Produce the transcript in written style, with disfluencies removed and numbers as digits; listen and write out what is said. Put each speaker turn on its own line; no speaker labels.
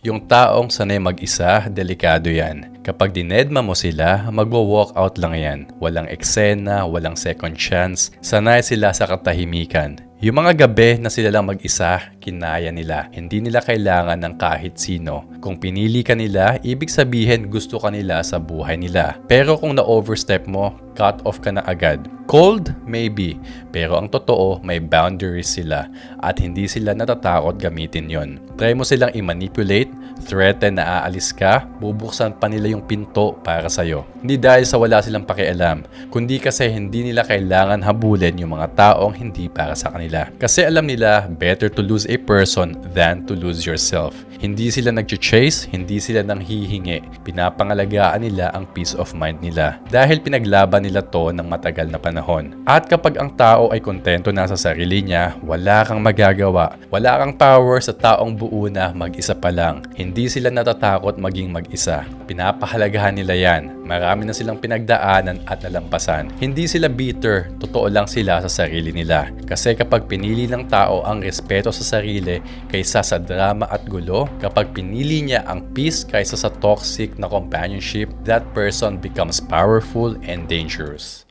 Yung taong sanay mag-isa, delikado yan. Kapag dinedma mo sila, magwo-walk out lang yan. Walang eksena, walang second chance. Sanay sila sa katahimikan. Yung mga gabi na sila lang mag-isa, kinaya nila. Hindi nila kailangan ng kahit sino. Kung pinili ka nila, ibig sabihin gusto ka nila sa buhay nila. Pero kung na-overstep mo, cut off ka na agad. Cold? Maybe. Pero ang totoo, may boundaries sila. At hindi sila natatakot gamitin yon. Try mo silang i-manipulate, threaten na aalis ka, bubuksan pa nila yung pinto para sa'yo. Hindi dahil sa wala silang pakialam, kundi kasi hindi nila kailangan habulin yung mga taong hindi para sa kanila. Kasi alam nila, better to lose a person than to lose yourself. Hindi sila nag-chase, hindi sila nang hihingi. Pinapangalagaan nila ang peace of mind nila. Dahil pinaglaban nila to ng matagal na panahon. At kapag ang tao ay kontento na sa sarili niya, wala kang magagawa. Wala kang power sa taong buo na mag-isa pa lang. Hindi sila natatakot maging mag-isa. Pinapahalagahan nila yan. Marami na silang pinagdaanan at nalampasan. Hindi sila bitter, totoo lang sila sa sarili nila. Kasi kapag pinili ng tao ang respeto sa sarili kaysa sa drama at gulo, kapag pinili niya ang peace kaysa sa toxic na companionship, that person becomes powerful and dangerous.